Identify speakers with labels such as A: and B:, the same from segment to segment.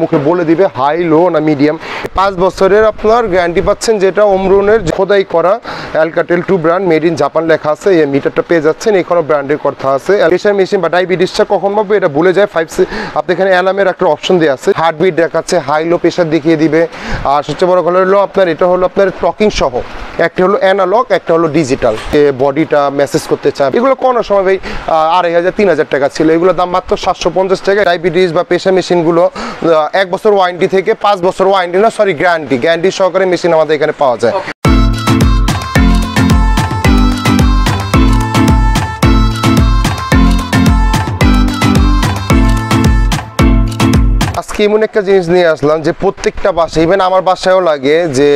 A: মুখে বলে দিবে হাই লো না মিডিয়াম। 5 বছরের আপনার গ্যারান্টি পাচ্ছেন, যেটা ওমরনের খোদাই করা অ্যালকাটেল 2 ব্র্যান্ড, মেড ইন জাপান লেখা আছে। এই মিটারটা পেয়ে যাচ্ছেন, এখানে ব্র্যান্ডের কথা আছে। প্রেশার মেশিন বা ডায়াবেটিসটা কখন পাবো এটা ভুলে যায় 5 আপনি এখানে অ্যালার্মের একটা অপশন দেওয়া আছে, হার্টবিট দেখাচ্ছে, হাই লো প্রেশার দেখিয়ে দিবে। আর সবচেয়ে বড় কথা হলো আপনার এটা হলো আপনার টকিং সহ, একটা হলো অ্যানালগ, একটা হলো ডিজিটাল। বডিটা মেসেজ করতে চান, এগুলো কোনো সময় ভাই 2500-3000 টাকা ছিল, এগুলো দাম মাত্র 750 টাকা। ডায়াবেটিস বা প্রেশার মেশিনগুলো 1 বছর ওয়ারেন্টি থেকে 5 বছর ওয়ারেন্টি না, সরি গ্যারান্টি সহকারে মেশিন আমাদের এখানে পাওয়া যায়। আজকে এমন একটা জিনিস নিয়ে আসলাম যে প্রত্যেকটা বাসায়, ইভেন আমার বাসায়ও লাগে যে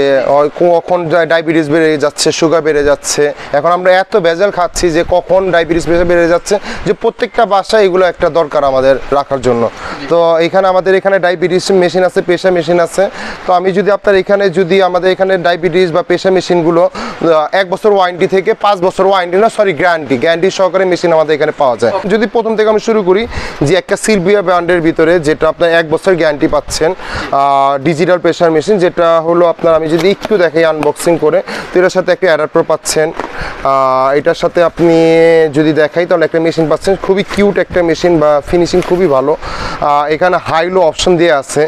A: কখন ডায়াবেটিস বেড়ে যাচ্ছে, সুগার বেড়ে যাচ্ছে। এখন আমরা এত ভেজাল খাচ্ছি যে কখন ডায়াবেটিস বেড়ে যাচ্ছে, যে প্রত্যেকটা বাসায় এগুলো একটা দরকার আমাদের রাখার জন্য। তো এখানে আমাদের এখানে ডায়াবেটিস মেশিন আছে, প্রেশার মেশিন আছে। তো আমি যদি আপনার এখানে যদি আমাদের এখানে ডায়াবেটিস বা প্রেশার মেশিনগুলো 1 বছর ওয়ারেন্টি থেকে 5 বছর ওয়ারেন্টি না, সরি গ্যারান্টি সহকারে মেশিন আমাদের এখানে পাওয়া যায়। যদি প্রথম থেকে আমি শুরু করি, যে একটা সিলভিয়া ব্র্যান্ডের ভিতরে যেটা আপনার 1 বছর গ্যারান্টি পাচ্ছেন, ডিজিটাল প্রেশার মেশিন, যেটা হলো আপনার আমি যদি একটু দেখাই আনবক্সিং করে, তো এটার সাথে একটা অ্যাডাপ্টার পাচ্ছেন। এটার সাথে আপনি যদি দেখাই তাহলে একটা মেশিন পাচ্ছেন, খুবই কিউট একটা মেশিন বা ফিনিশিং খুবই ভালো। এখানে হাই লো অপশন দেওয়া আছে।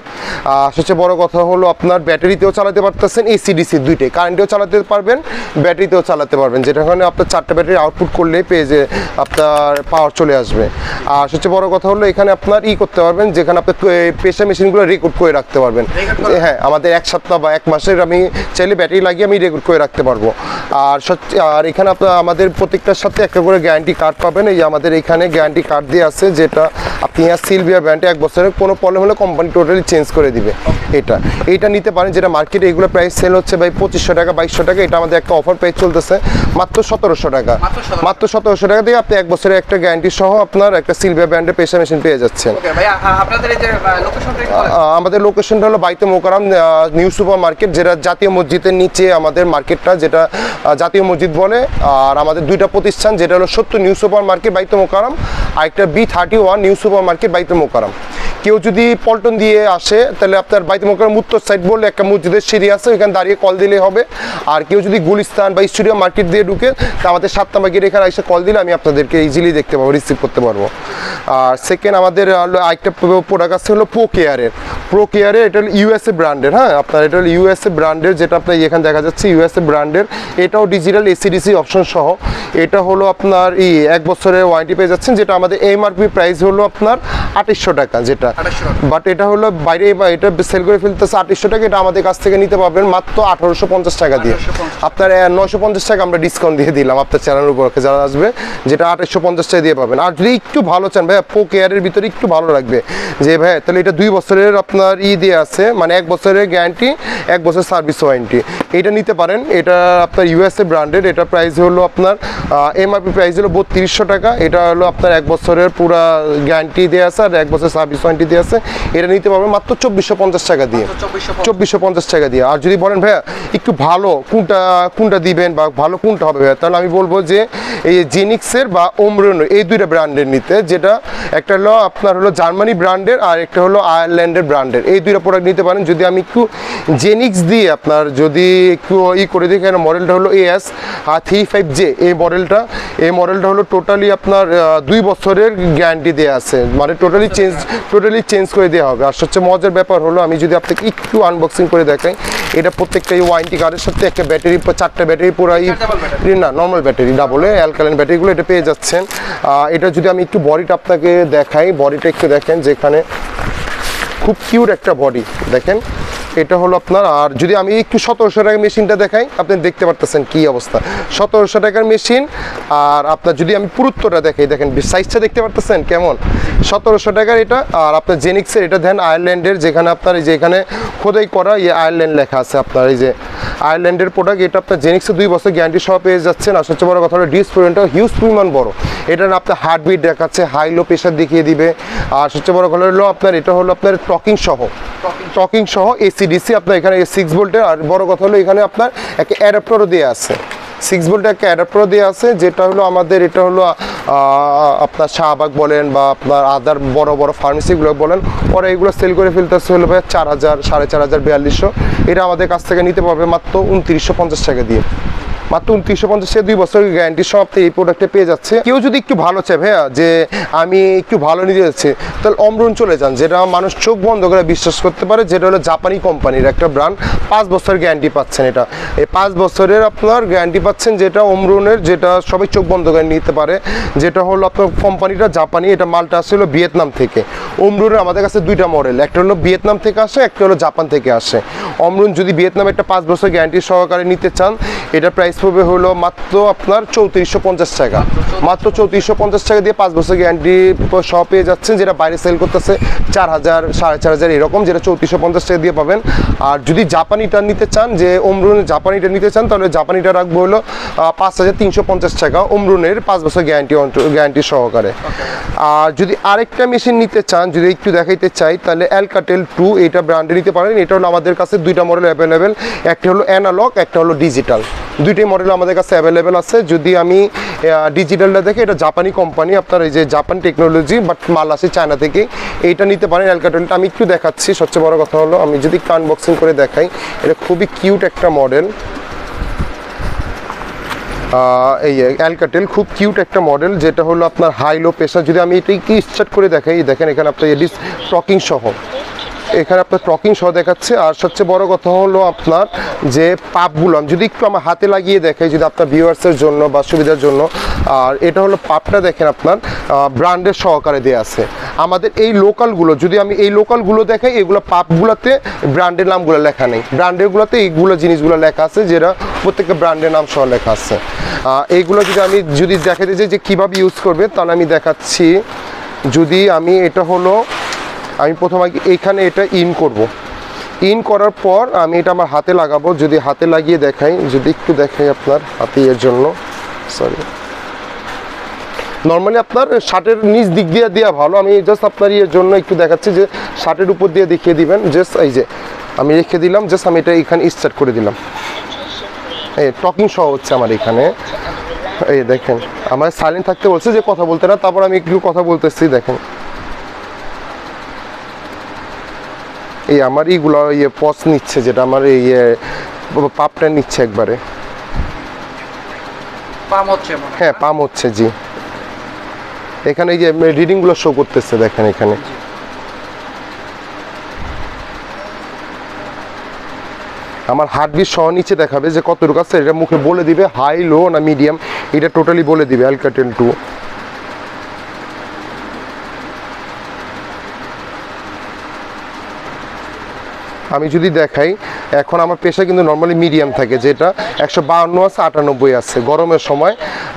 A: সবচেয়ে বড় কথা হলো আপনার ব্যাটারিতেও চালাতে পারতেছেন, এসি-ডিসি দুইটাই, কারেন্টেও চালাতে পারবেন, ব্যাটারিতেও চালাতে পারবেন, যেটা ওখানে আপনার 4টা ব্যাটারি আউটপুট করলেই পেজে আপনার পাওয়ার চলে আসবে। আর সবচেয়ে বড় কথা হলো এখানে আপনার করতে পারবেন, যেখানে আপনার প্রেশার মেশিনগুলো রেকর্ড করে রাখতে পারবেন। হ্যাঁ, আমাদের 1 সপ্তাহ বা 1 মাসের আমি চাইলে ব্যাটারি লাগিয়ে আমি রেকর্ড করে রাখতে পারবো। আর এখানে আপনার আমাদের প্রত্যেকটার সাথে একটা করে গ্যারান্টি কার্ড পাবেন। এই আমাদের এখানে গ্যারান্টি কার্ড দিয়ে আছে, যেটা আপনি সিলভিয়া ব্র্যান্ডে 1 বছরের কোনো প্রবলেম হলে কোম্পানি টোটালি চেঞ্জ করে দিবে। এইটা নিতে পারেন, যেটা মার্কেটে এগুলো প্রাইস সেল হচ্ছে ভাই 2500 টাকা 2200 টাকা। এটা আমাদের একটা অফার প্রাইস চলতেছে মাত্র 1700 টাকা। মাত্র 1700 টাকা দিয়ে আপনি 1 বছরের একটা গ্যারান্টি সহ আপনার একটা সিলভিয়া ব্র্যান্ডের প্রেশার মেশিন পেয়ে যাচ্ছেন। আমাদের লোকেশনটা হলো বাইতুল মোকাররম নিউ সুপার মার্কেট, যেটা জাতীয় মসজিদের নিচে আমাদের মার্কেটটা, যেটা জাতীয় মসজিদ বলে। আর আমাদের 2টা প্রতিষ্ঠান, যেটা হলো 70 নিউ সুপার মার্কেট বাইতুল মোকাররম, আর একটা B31 নিউ সুপার মার্কেট বাইতুল মোকাররম। কেউ যদি পল্টন দিয়ে আসে তাহলে আপনার বাইতুল মোকাররম উত্তর সাইড বললে একটা মসজিদের সিঁড়ি আছে, ওইখানে দাঁড়িয়ে কল দিলে হবে। আর কেউ যদি গুলিস্তান বা স্টুডিও মার্কেট দিয়ে ঢুকে, তা আমাদের 7 নম্বর গেট এখানে এসে কল দিলে আমি আপনাদেরকে ইজিলি দেখতে পাবো, রিসিভ করতে পারবো। আর সেকেন্ড আমাদের আরেকটা প্রোডাক্ট আছে হলো প্রো কেয়ারের। এটা হলো ইউএসএ ব্র্যান্ডের। হ্যাঁ, আপনার এটা হলো ইউএসএ ব্র্যান্ডের, যেটা আপনার এখানে দেখা যাচ্ছে ইউএসএ ব্র্যান্ডের। এটাও ডিজিটাল এসি-ডিসি অপশন সহ। এটা হলো আপনার 1 বছরের ওয়ারেন্টি পেয়ে যাচ্ছেন, যেটা আমাদের এমআরপি প্রাইস হলো আপনার 2800 টাকা, যেটা বাট এটা হলো বাইরে এটা সেল করে ফেলতেছে 2800 টাকা। এটা আমাদের কাছ থেকে নিতে পারবেন মাত্র 1850 টাকা দিয়ে। আপনার 950 টাকা আমরা ডিসকাউন্ট দিয়ে দিলাম আপনার চ্যানেলের উপর যারা আসবে, যেটা 2850 টাকা দিয়ে পাবেন। আর যদি একটু ভালো চান ভাই, প্রো কেয়ারের ভিতরে একটু ভালো লাগবে যে ভাই, তাহলে এটা 2 বছরের আপনার দিয়ে আছে, মানে 1 বছরের গ্যারান্টি, 1 বছর সার্ভিস ওয়ারেন্টি। এটা নিতে পারেন। এটা আপনার ইউএসএ ব্র্যান্ডেড। এটা প্রাইস হলো আপনার এমআরপি প্রাইস হলো 3200 টাকা। এটা হলো আপনার 1 বছরের পুরা গ্যারান্টি দিয়ে আছে আর 1 বছর সার্ভিস ওয়ারেন্টি দিয়ে আছে। এটা নিতে পারবেন মাত্র 2450 টাকা দিয়ে, 2450 টাকা দিয়ে। আর যদি বলেন ভাইয়া একটু ভালো কোনটা দিবেন বা ভালো কোনটা হবে ভাইয়া, তাহলে আমি বলবো যে এই জেনিক্সের বা ওমরনের এই 2টা ব্র্যান্ডের নিতে, যেটা একটা হলো আপনার হলো জার্মানি ব্র্যান্ডের আর একটা হলো আয়ারল্যান্ডের ব্র্যান্ডের। এই 2টা প্রোডাক্ট নিতে পারেন। যদি আমি একটু জেনিক্স দিয়ে আপনার যদি একটু করে দিই, কেন মডেলটা হলো AS35J। এই মডেলটা হলো টোটালি আপনার 2 বছরের গ্যারান্টি দেওয়া আছে, মানে টোটালি চেঞ্জ করে দেওয়া হবে। আর সবচেয়ে মজার ব্যাপার হলো, আমি যদি আপনাকে একটু আনবক্সিং করে দেখাই, এটা প্রত্যেকটা এই ওয়ারেন্টি কার্ডের সাথে একটা ব্যাটারি, 4টা ব্যাটারি পুরো না নর্মাল ব্যাটারি, ডাবল অ্যালকালাইন ব্যাটারিগুলো এটা পেয়ে যাচ্ছেন। এটা যদি আমি একটু বডিটা আপনাকে দেখাই, বডিটা একটু দেখেন, যেখানে খুব কিউট একটা বডি দেখেন। এটা হলো আপনার, আর যদি আমি একটু 1700 টাকার মেশিনটা দেখাই, আপনি দেখতে পারতেছেন কি অবস্থা, 1700 টাকার মেশিন। আর আপনার যদি আমি পুরুত্বটা দেখাই, দেখেন সাইজটা দেখতে পারতেছেন কেমন, 1700 টাকার এটা। আর আপনার জেনিক্সের এটা দেন আয়ারল্যান্ডের, যেখানে আপনার এই যে এখানে খোদাই করা আয়ারল্যান্ড লেখা আছে, আপনার এই যে আয়ারল্যান্ডের প্রোডাক্ট। এটা আপনার জেনিক্সে 2 বছর গ্যারান্টি সহ পেয়ে যাচ্ছেন। আর সবচেয়ে বড় কথা হলো ডিসপ্লেটা হিউজ পরিমাণ বড়। এটা আপনার হার্টবিট দেখাচ্ছে, হাই লো প্রেশার দেখিয়ে দিবে। আর সবচেয়ে বড় কথা হলো আপনার এটা হলো আপনার টকিং সহ এসি-ডিসি। আপনার এখানে 6 ভোল্টের। আর বড় কথা হলো এখানে আপনার একটা অ্যাডাপ্টারও দেওয়া আছে। 6 ভোল্ট একটা অ্যাডাপ্টার দেওয়া আছে, যেটা হলো আমাদের এটা হলো আপনার শাহবাগ বলেন বা আপনার আদার বড় বড় ফার্মেসিগুলো বলেন, ওরা এগুলো সেল করে ফেলতেছে হলো ভাই 4000, 4500, 4200। এটা আমাদের কাছ থেকে নিতে পারবে মাত্র 2950 টাকা দিয়ে, মাত্র 2950 টাকা, 2 বছরের গ্যারান্টি সহ আপনি এই প্রোডাক্টে পেয়ে যাচ্ছে। কেউ যদি একটু ভালো চায় ভাইয়া যে আমি একটু ভালো নিতে যাচ্ছি, তাহলে অমরুন চলে যান, যেটা মানুষ চোখ বন্ধ করে বিশ্বাস করতে পারে, যেটা হলো জাপানি কোম্পানির একটা ব্র্যান্ড। 5 বছর গ্যারান্টি পাচ্ছেন, এটা এই 5 বছরের আপনার গ্যারান্টি পাচ্ছেন, যেটা অমরুনের, যেটা সবাই চোখ বন্ধ করে নিতে পারে, যেটা হলো আপনার কোম্পানিটা জাপানি। এটা মালটা আসলে ভিয়েতনাম থেকে। অমরুনের আমাদের কাছে 2টা মডেল, একটা হলো ভিয়েতনাম থেকে আসে, একটা হলো জাপান থেকে আসে। অমরুন যদি ভিয়েতনাম একটা 5 বছর গ্যারান্টি সহকারে নিতে চান, এটা প্রাইস পড়বে হলো মাত্র আপনার 3450 টাকা, মাত্র 3450 টাকা দিয়ে 5 বছর গ্যারান্টি সহ পেয়ে যাচ্ছেন, যেটা বাইরে সেল করতেছে 4000, 4500 এরকম, যেটা 3450 টাকা দিয়ে পাবেন। আর যদি জাপানিটা নিতে চান, যে অমরুনের জাপানিটা নিতে চান, তাহলে জাপানিটা রাখবো হলো 5350 টাকা, অমরুনের 5 বছর গ্যারান্টি সহকারে। আর যদি আরেকটা মেশিন নিতে চান, যদি একটু দেখাইতে চাই, তাহলে অ্যালকাটেল 2 এটা ব্র্যান্ডে নিতে পারেন। এটা হলো আমাদের কাছে 2টা মডেল অ্যাভেলেবেল, একটা হলো অ্যানালগ, একটা হলো ডিজিটাল। 2টি মডেল আমাদের কাছে অ্যাভেলেবেল আছে। যদি আমি ডিজিটালটা দেখে, এটা জাপানি কোম্পানি, আপনার এই যে জাপান টেকনোলজি, বাট মাল আসে চায়না থেকে। এইটা নিতে পারেন অ্যালকাটেলটা। আমি একটু দেখাচ্ছি, সবচেয়ে বড় কথা হলো আমি যদি একটু আনবক্সিং করে দেখাই, এটা খুবই কিউট একটা মডেল। এই অ্যালকাটেল খুব কিউট একটা মডেল, যেটা হলো আপনার হাই লো প্রেশার। যদি আমি এটা কি স্টার্ট করে দেখাই, দেখেন এখানে আপনার এডিস টকিং সহ, এখানে আপনার টকিং সহ দেখাচ্ছে। আর সবচেয়ে বড় কথা হলো আপনার যে পাপগুলো আমি যদি একটু আমার হাতে লাগিয়ে দেখাই, যদি আপনার ভিউয়ার্সের জন্য বা সুবিধার জন্য। আর এটা হলো পাপটা দেখেন আপনার ব্র্যান্ডের সহকারে দেওয়া আছে। আমাদের এই লোকালগুলো, যদি আমি এই লোকালগুলো দেখাই, এগুলো পাপগুলোতে ব্র্যান্ডের নামগুলো লেখা নেই, ব্র্যান্ডেরগুলোতে এইগুলো জিনিসগুলো লেখা আছে, যেটা প্রত্যেকটা ব্র্যান্ডের নাম সহ লেখা আছে। এইগুলো যদি দেখাতে চাই যে কীভাবে ইউজ করবে, তাহলে আমি দেখাচ্ছি। যদি আমি এটা হলো আমি প্রথমে এইখানে এটা ইন করব, ইন করার পর আমি এটা আমার হাতে লাগাবো। যদি হাতে লাগিয়ে দেখাই, যদি একটু দেখাই আপনার হাতে, এর জন্য সরি, নর্মালি আপনার শার্টের নিচ দিক দিয়ে দেওয়া ভালো। আমি জাস্ট আপনার ইয়ের জন্য একটু দেখাচ্ছি, যে শার্টের উপর দিয়ে দেখিয়ে দিবেন। জাস্ট এই যে আমি রেখে দিলাম, জাস্ট আমি এটা এখানে স্টার্ট করে দিলাম। এই টকিং সহ হচ্ছে আমার এখানে। এই দেখেন আমার সাইলেন্ট থাকতে বলছে, যে কথা বলতে না, তারপর আমি একটু কথা বলতেছি। দেখেন এই আমার এইগুলো পজ নিচ্ছে, যেটা আমার এই পাপটা নিচ্ছে একবারে, হ্যাঁ পাম হচ্ছে। জি, এখানে এই যে রিডিংগুলো শো করতেছে, দেখেন এখানে। আমার হার্টবিট সহ নিচে দেখাবে যে কতটুকু আছে, এটা মুখে বলে দিবে হাই, লো না মিডিয়াম, এটা টোটালি বলে দিবে অ্যালকাটেল 2। আমি যদি দেখাই, এখন আমার প্রেশার কিন্তু নর্মালি মিডিয়াম থাকে, যেটা 152 আছে, 98 আছে গরমের সময়।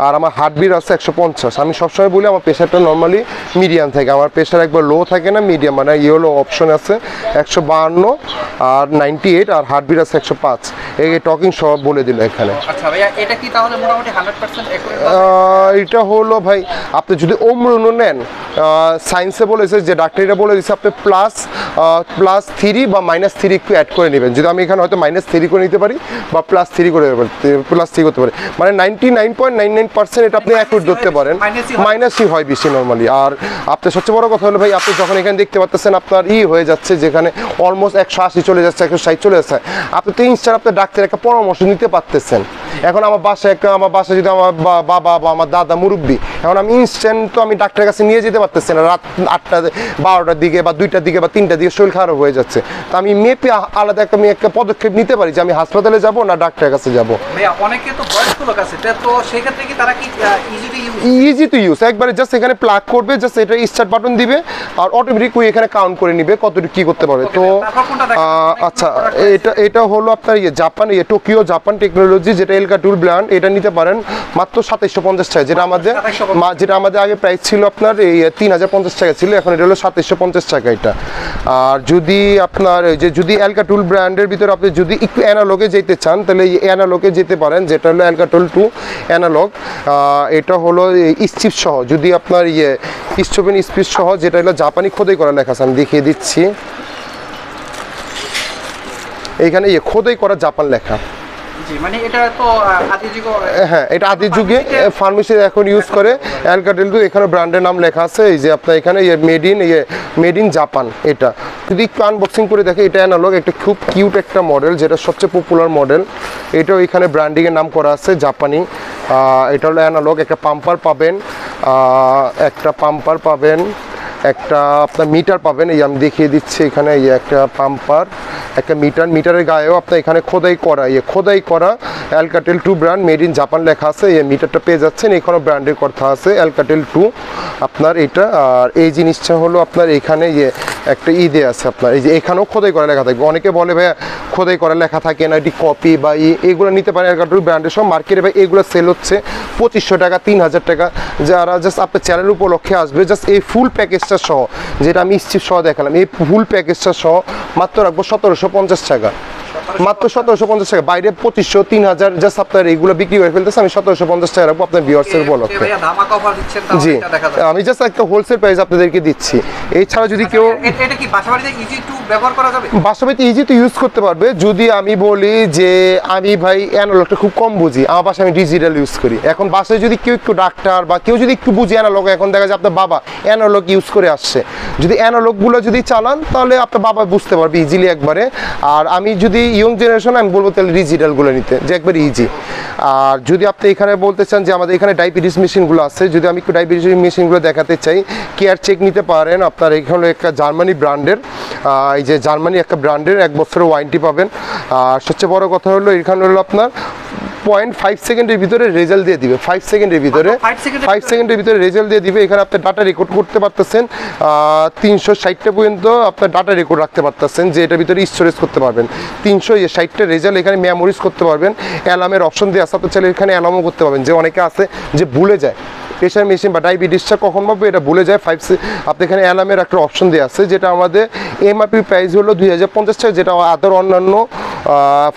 A: আর আমার হার্টবিট আছে 150। আমি সবসময় বলি আমার প্রেশারটা নর্মালি মিডিয়াম থাকে, আমার প্রেশার একবার লো থাকে না, মিডিয়াম, মানে ইয়েলো অপশন আছে 152 আর 98, আর হার্টবিট আছে 105। এই টকিং সব বলে দিল এখানে।
B: আচ্ছা ভাইয়া, এটা কি তাহলে মোটামুটি 100%
A: এটা হলো ভাই, আপনি যদি অমরুন নেন, সায়েন্সে বলেছে, যে ডাক্তারিরা বলে দিচ্ছে আপনি +3 বা -3 একটু অ্যাড করে নেবেন। যদি আমি এখানে হয়তো -3 করে নিতে পারি বা +3 করে +3 করতে পারি, মানে 99.99% এটা আপনি অ্যাকুরেট ধরতে পারেন। মাইনাসই হয় বেশি নর্মালি। আর আপনার সবচেয়ে বড় কথা হলো ভাই, আপনি যখন এখানে দেখতে পাচ্ছেন আপনার হয়ে যাচ্ছে, যেখানে অলমোস্ট 180 চলে যাচ্ছে, 160 চলে যাচ্ছে, আপনি তো ইনস্ট্যান্ট আপনার ডাক্তারের একটা পরামর্শ নিতে পারতেছেন। এখন আমার বাসায় যদি আমার বাবা বা আমার দাদা মুরব্বী, এখন আমি ইনস্ট্যান্ট তো আমি ডাক্তারের কাছে নিয়ে যেতে পারতেছি না, রাত 8টা 12টার দিকে বা 2টার দিকে বা 3টার দিকে শরীর খারাপ হয়ে যাচ্ছে। তো আমি মেপে আলাদা একটা পদক্ষেপ নিতে পারি, যে আমি হাসপাতালে যাব না ডাক্তারের কাছে যাব।
B: ভাইয়া অনেকে তো বয়স্ক লোক আছে, তো সেই ক্ষেত্রে কি তারা কি
A: ইজি টু ইউজ, একবারে জাস্ট এখানে প্লাগ করবে, জাস্ট এটা স্টার্ট বাটন দিবে, আর অটোমেটিক এখানে কাউন্ট করে নিবে কতটুকু কি করতে পারবে। তো আচ্ছা, এটা হলো আপনার জাপান, টোকিও জাপান টেকনোলজি, যেটা অ্যালকাটেল ব্র্যান্ড, এটা নিতে পারেন মাত্র 2750 টাকা, যেটা আমাদের আগে প্রাইস ছিল আপনার এই 3050 টাকা ছিল, এখন এটা হলো 2750 টাকা এটা। আর যদি আপনার যদি অ্যালকাটেল ব্র্যান্ডের ভিতরে আপনি যদি একটু অ্যানালগে যেতে চান, তাহলে এই অ্যানালগে যেতে পারেন, যেটা হলো অ্যালকাটেল 2 অ্যানালগ। এটা হলো স্ট্রিপ সহ, যদি আপনার স্টোভেন স্পিড সহ, যেটা হলো জাপানি খোদাই করা লেখা আছে, আমি দেখিয়ে দিচ্ছি। এইখানে খোদাই করা জাপান লেখা,
B: জি, মানে এটা তো আদি যুগ,
A: হ্যাঁ এটা আদি যুগে ফার্মেসি এখন ইউজ করে অ্যালকাটেল 2। এখানে ব্র্যান্ডের নাম লেখা আছে, এই যে আপনার এখানে মেড ইন জাপান। এটা যদি একটু আনবক্সিং করে দেখে, এটা অ্যানালগ, একটা খুব কিউট একটা মডেল, যেটা সবচেয়ে পপুলার মডেল। এটাও এখানে ব্র্যান্ডিংয়ের নাম করা আছে জাপানি। এটা হলো অ্যানালগ। একটা পাম্পার পাবেন, একটা আপনার মিটার পাবেন। এই আমি দেখিয়ে দিচ্ছি এখানে, এই একটা পাম্পার, একটা মিটারের গায়েও আপনার এখানে খোদাই করা অ্যালকাটেল 2 ব্র্যান্ড মেড ইন জাপান লেখা আছে। এই মিটারটা পেয়ে যাচ্ছেন, এখানেও ব্র্যান্ডের কথা আছে অ্যালকাটেল 2 আপনার এটা। আর এই জিনিসটা হলো আপনার এখানে একটা দেয়া আছে আপনার, এই যে এখানেও খোদাই করা লেখা থাকবে। অনেকে বলে ভাই খোদাই করা লেখা থাকে না, এটি কপি বা এগুলো নিতে পারেন অ্যালকাটেল ব্র্যান্ডের সব। মার্কেটে ভাই এগুলো সেল হচ্ছে 2500 টাকা, 3000 টাকা। যারা জাস্ট আপনার চ্যানেল উপলক্ষে আসবে, জাস্ট এই ফুল প্যাকেজটা সহ, যেটা আমি স্টিপ সহ দেখালাম, এই ফুল প্যাকেজটা সহ মাত্র রাখবো 1750 টাকা। মাত্র 1750 টাকা। বাইরে 2500 3000 জাস্ট আপনার এইগুলো বিক্রি করে ফেলতেছে, আমি 1750 টাকা রাখবো আপনার ভিউয়ার্সের উপলক্ষে। জি, আমি জাস্ট একটা হোলসেল প্রাইস আপনাদেরকে দিচ্ছি। এছাড়া যদি কেউ
B: এটা কি বাসাবাড়িতে ইজি টু ব্যবহার করা যাবে?
A: বাসাবাড়িতে ইজি তো ইউজ করতে পারবে। যদি আমি বলি যে আমি ভাই অ্যানালগটা খুব কম বুঝি, আমার বাসায় আমি ডিজিটাল ইউজ করি। এখন বাসায় যদি কেউ একটু ডাক্তার বা কেউ যদি একটু বুঝি অ্যানালগ, এখন দেখা যায় আপনার বাবা অ্যানালগ ইউজ করে আসছে, যদি অ্যানালগগুলো যদি চালান তাহলে আপনার বাবা বুঝতে পারবে ইজিলি একবারে। আর আমি যদি ইয়ং জেনারেশন, আমি বলবো তাহলে ডিজিটালগুলো নিতে, যে একবার ইজি। আর যদি আপনি এখানে বলতে চান যে আমাদের এখানে ডায়াবেটিস মেশিনগুলো আছে, যদি আমি একটু ডায়াবেটিস মেশিনগুলো দেখাতে চাই, কেয়ার চেক নিতে পারেন। আপনার এখানে একটা জার্মানি ব্র্যান্ডের, এই যে জার্মানি একটা ব্র্যান্ডের 1 বছরের ওয়ারেন্টি পাবেন। আর সবচেয়ে বড় কথা হলো এখানে হলো আপনার 0.5 সেকেন্ডের ভিতরে রেজাল্ট দিয়ে দিবে। 5 সেকেন্ডের ভিতরে রেজাল্ট দিয়ে দিবে। এখানে আপনি ডাটা রেকর্ড করতে পারতেছেন 360টা পর্যন্ত আপনার ডাটা রেকর্ড রাখতে পারতেছেন, যে এটার ভিতরে স্টোরেজ করতে পারবেন। 360টা রেজাল্ট এখানে মেমোরিজ করতে পারবেন। অ্যালার্মের অপশন দিয়ে আছে, আপনি চাইলে এখানে অ্যালার্মও করতে পারবেন। যে অনেকে আছে যে ভুলে যায় প্রেশার মেশিন বা ডায়াবেটিসটা কখন পাবো এটা ভুলে যায়, আপনি এখানে অ্যালার্মের একটা অপশন দিয়ে আছে, যেটা আমাদের এমআরপি প্রাইস হলো 2050 টাকা, যেটা আদার অন্যান্য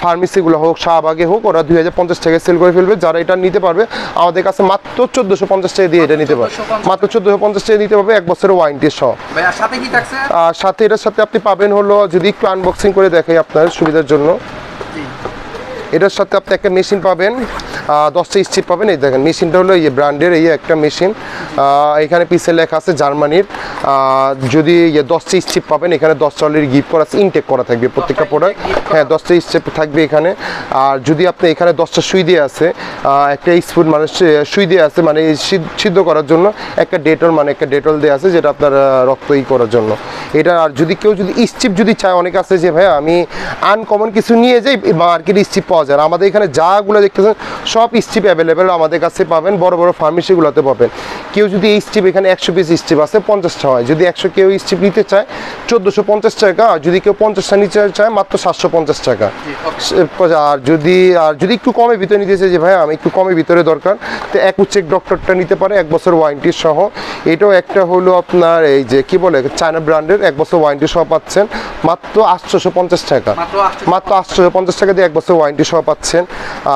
A: ফার্মেসিগুলো হোক, শাহবাগে হোক, ওরা 2050 টাকায় সেল করে ফেলবে। যারা এটা নিতে পারবে আমাদের কাছে মাত্র 1450 টাকা দিয়ে এটা নিতে পারবে। মাত্র 1450 টাকা নিতে পারবে 1 বছরের ওয়ারেন্টি সহ।
B: আর সাথে কি থাকছে?
A: আর সাথে এটার সাথে আপনি পাবেন হলো, যদি একটু আনবক্সিং করে দেখাই আপনার সুবিধার জন্য, এটার সাথে আপনি একটা মেশিন পাবেন, 10টা স্ট্রিপ পাবেন। এই দেখেন মেশিনটা হলো এই ব্র্যান্ডের, এই একটা মেশিন, এখানে পিছে লেখা আছে জার্মানির। যদি 10টা স্ট্রিপ পাবেন, এখানে 10টা অলরেডি গিফট করা আছে, ইনটেক করা থাকবে প্রত্যেকটা প্রোডাক্ট। হ্যাঁ 10টা স্ট্রিপ থাকবে এখানে। আর যদি আপনি এখানে 10টা সুই দিয়ে আছে, একটা স্পুন মানে সুই দিয়ে আছে, মানে সিদ্ধ করার জন্য একটা ডেটল, মানে একটা ডেটল দেওয়া আছে, যেটা আপনার রক্ত করার জন্য এটা। আর যদি কেউ যদি স্ট্রিপ যদি চায়, অনেক আছে যে ভাই আমি আনকমন কিছু নিয়ে যাই, মার্কেটে স্ট্রিপ পাওয়া যায়। আমাদের এখানে যাগুলো দেখতেছেন সব স্ট্রিপ অ্যাভেলেবেল আমাদের কাছে পাবেন, বড় বড় ফার্মেসিগুলোতে পাবেন। কেউ যদি এই স্ট্রিপ, এখানে 100 পিস স্ট্রিপ আছে, 50টা হয়। যদি 100 কেউ স্ট্রিপ নিতে চায় 1450 টাকা, আর যদি কেউ 50টা নিতে চায় মাত্র 750 টাকা। আর যদি একটু কমের ভিতরে নিতে চাই, যে ভাই আমি একটু কমের ভিতরে দরকার, তো অ্যাকুচেক ডক্টরটা নিতে পারে 1 বছর ওয়ারেন্টি সহ। এটাও একটা হলো আপনার এই যে কি বলে চায়না ব্র্যান্ডের, 1 বছর ওয়ারেন্টি সহ পাচ্ছেন মাত্র 850 টাকা। মাত্র 850 টাকা দিয়ে 1 বছর ওয়ারেন্টি সহ পাচ্ছেন।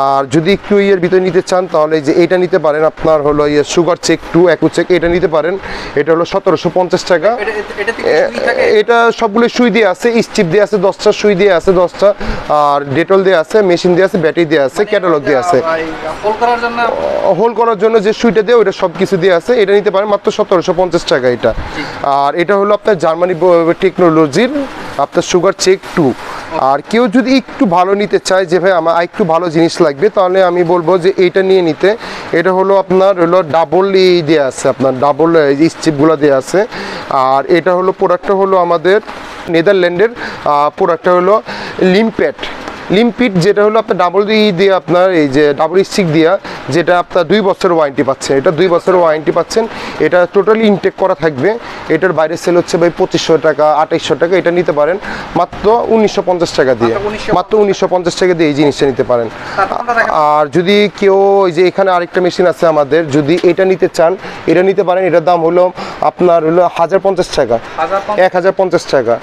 A: আর যদি একটু ইয়ের ভিতরে নিতে চান, তাহলে যে এটা নিতে পারেন, আপনার হলো সুগার চেক 2 অ্যাকুচেক, এটা নিতে পারেন। এটা হলো 1750 টাকা। এটা সবগুলো সুই দিয়ে আছে, স্ট্রিপ দিয়ে আছে 10টা, সুই দিয়ে আছে 10টা, আর ডেটল দিয়ে আছে, মেশিন দিয়ে আছে, ব্যাটারি দিয়ে আছে, ক্যাটালগ দিয়ে আছে। হোল করার জন্য যে সুইটা দিয়ে ওইটা সব কিছু দিয়ে আছে। এটা নিতে পারেন মাত্র 1750 টাকা এটা। আর এটা হলো আপনার জার্মানি টেকনোলজির আপনার সুগার চেক 2। আর কেউ যদি একটু ভালো নিতে চায়, যে ভাই আমার একটু ভালো জিনিস লাগবে, তাহলে আমি বলবো যে এইটা নিয়ে নিতে। এটা হলো আপনার হলো ডাবল দেওয়া আছে, আপনার ডাবল স্ট্রিপগুলো দেওয়া আছে। আর এটা হলো প্রোডাক্টটা হলো আমাদের নেদারল্যান্ডের প্রোডাক্টটা হলো লিম্পিট, যেটা হলো আপনার ডাবল দিয়ে আপনার এই যে ডাবল স্টিক দিয়া, যেটা আপনার 2 বছরের ওয়ারেন্টি পাচ্ছেন। এটা 2 বছরের ওয়ারেন্টি পাচ্ছেন। এটা টোটালি ইনটেক করা থাকবে। এটার বাইরে সেল হচ্ছে ভাই 2500 টাকা 2800 টাকা। এটা নিতে পারেন মাত্র 1950 টাকা দিয়ে, মাত্র 1950 টাকা দিয়ে এই জিনিসটা নিতে পারেন। আর যদি কেউ এই যে এখানে আরেকটা মেশিন আছে আমাদের, যদি এটা নিতে চান, এটা নিতে পারেন। এটার দাম হলো আপনার হলো 1050 টাকা, 1050 টাকা।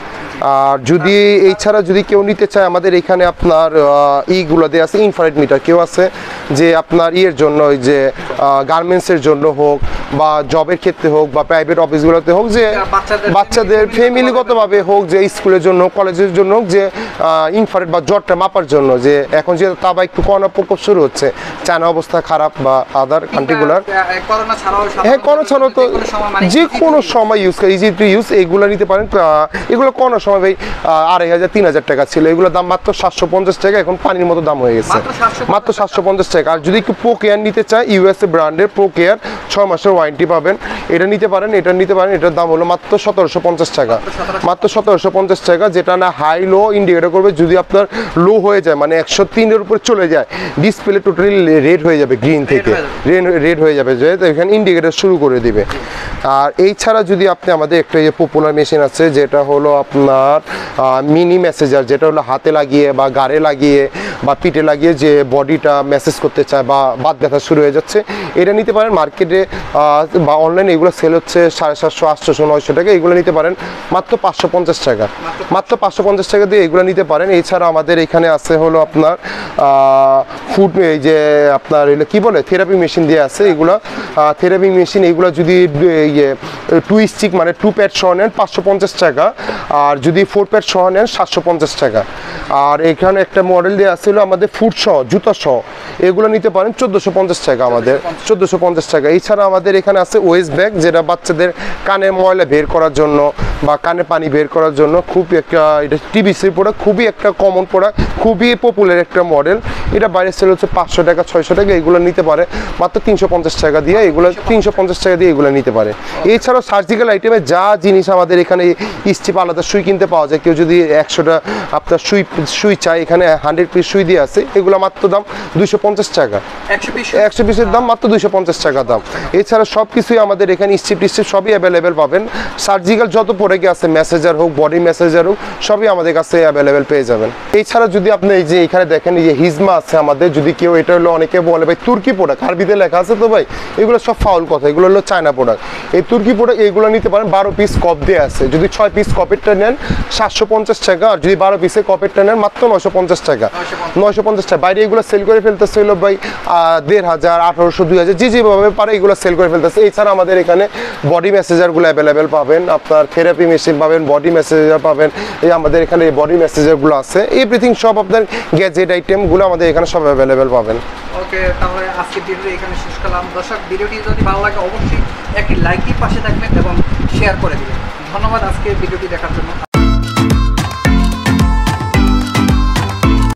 A: আর যদি এই ছাড়া যদি কেউ নিতে চায়, আমাদের এখানে আপনার ইগুলো দেওয়া আছে, ইনফ্রারেড মিটার। কেউ আছে যে আপনার ইয়ের জন্য, ওই যে গার্মেন্টসের জন্য হোক, বা জবের ক্ষেত্রে হোক, বা প্রাইভেট অফিসগুলোতে হোক, যে বাচ্চাদের ফ্যামিলিগতভাবে হোক, যে স্কুলের জন্য কলেজের জন্য হোক, যে ইনফ্রারেড বা জ্বরটা মাপার জন্য, যে এখন যেহেতু তাবা একটু করোনা প্রকোপ শুরু হচ্ছে, চায়না অবস্থা খারাপ বা আদার কান্ট্রিগুলার,
B: করোনা ছাড়াও
A: হ্যাঁ করোনা ছাড়াও তো যে কোনো সময় ইউজ করে, ইজি টু ইউজ, এইগুলো নিতে পারেন। এগুলো করোনার সময় ভাই 2500-3000 টাকা ছিল, এগুলোর দাম মাত্র 750 টাকা, এখন পানির মতো দাম হয়ে গেছে, মাত্র 750 টাকা। আর যদি একটু প্রো কেয়ার নিতে চায়, ইউএসএ ব্র্যান্ডের প্রো কেয়ার 6 মাসের ওয়ারেন্টি পাবেন, এটা নিতে পারেন, এটা নিতে পারেন। এটার দাম হলো মাত্র 1750 টাকা, মাত্র 1750 টাকা, যেটা না হাই লো ইন্ডিকেটর করবে। যদি আপনার লো হয়ে যায়, মানে 103 এর উপর চলে যায়, ডিসপ্লে টোটালি রেড হয়ে যাবে, গ্রিন থেকে রেড হয়ে যাবে, যে এখানে ইন্ডিকেটর শুরু করে দিবে। আর এই ছাড়া যদি আপনি আমাদের একটা পপুলার মেশিন আছে, যেটা হলো আপনার মিনি মেসেজার, যেটা হলো হাতে লাগিয়ে বা গাড়ে লাগিয়ে বা পিঠে লাগিয়ে যে বডিটা মেসেজ করতে চায় বা বাত ব্যথা শুরু হয়ে যাচ্ছে, এটা নিতে পারেন। মার্কেটে বা অনলাইনে এগুলো সেল হচ্ছে 750, 800, 900 টাকা, এগুলো নিতে পারেন মাত্র 550 টাকা, মাত্র 550 টাকা দিয়ে এগুলো নিতে পারেন। এছাড়া আমাদের এখানে আছে হলো আপনার ফুড, এই যে আপনার এগুলো কী বলে, থেরাপি মেশিন দিয়ে আছে, এগুলো থেরাপি মেশিন। এগুলো যদি 2 স্টিক মানে 2 প্যাড সহ নেন 550 টাকা, আর যদি 4 প্যাড সহ নেন 750 টাকা। আর এখানে একটা মডেল দিয়ে আসছিল আমাদের ফুড সহ, জুতা সহ, এগুলো নিতে পারেন 1450 টাকা, আমাদের 1450 টাকা। এছাড়া আমাদের এখানে আছে ওয়েস্ট ব্যাগ, যেটা বাচ্চাদের কানে ময়লা বের করার জন্য বা কানে পানি বের করার জন্য খুবই একটা, এটা টিভিসির প্রোডাক্ট, খুবই একটা কমন প্রোডাক্ট, খুবই পপুলার একটা মডেল। এটা বাইরে সেল হচ্ছে 500 টাকা, 600 টাকা, এগুলো নিতে পারে মাত্র 350 টাকা দিয়ে, এগুলো 350 টাকা দিয়ে এগুলো নিতে পারে। এছাড়াও সার্জিক্যাল আইটেমে যা জিনিস আমাদের এখানে স্টিপ আলাদা সুই কিনতে পাওয়া যায়, কেউ যদি 100টা আপনার সুই চায়, এখানে 100 পিস সুই দিয়ে আছে, এগুলো মাত্র দাম 250 টাকা, 100 পিসের দাম মাত্র 250 টাকা দাম। এছাড়া সব কিছুই আমাদের এখানে স্টিপ টিস্টিপ সবই অ্যাভেলেবেল পাবেন। সার্জিক্যাল যত প্রোডাক্ট আছে, মেসেজার হোক, বডি মেসেজার হোক, সবই আমাদের কাছে অ্যাভেলেবেল পেয়ে যাবেন। এছাড়া যদি আপনি এই যে এখানে দেখেন, এই যে হিজমা আছে আমাদের, যদি কেউ, এটা হলো অনেকে বলে ভাই তুর্কি প্রোডাক্ট, আরবিতে লেখা আছে তো ভাই, এগুলো সব ফাউল কথা, এগুলো হলো চায়না প্রোডাক্ট। এই তুর্কি প্রোডাক্ট এইগুলো নিতে পারেন, 12 পিস কপ দিয়ে আছে, যদি 6 পিস কপেরটা নেন 750 টাকা, আর যদি 12 পিসের কপেরটা নেন মাত্র 950 টাকা, 950 টাকা। বাইরে এগুলো সেল করে ফেলতেছে হলো ভাই 1500, 1800, 2000, যে যেভাবে পারে এগুলো সেল করে ফেলতেছে। এছাড়া আমাদের এখানে বডি মেসেজারগুলো অ্যাভেলেবেল পাবেন, আপনার থেরাপি মেশিন পাবেন, বডি মেসেজার পাবেন, এই আমাদের এখানে এই বডি মেসেজারগুলো আছে, এভরিথিং সব আপনার গ্যাজেট আইটেমগুলো আমাদের এখানে সব অ্যাভেলেবেল পাবেন।
B: ওকে, তাহলে আজকে ভিডিওটি এখানে শেষ করলাম। দর্শক, ভিডিওটি যদি ভালো লাগে অবশ্যই একটি লাইক দিয়ে পাশে থাকবেন এবং শেয়ার করে দিবেন। ধন্যবাদ আজকে ভিডিওটি দেখার জন্য।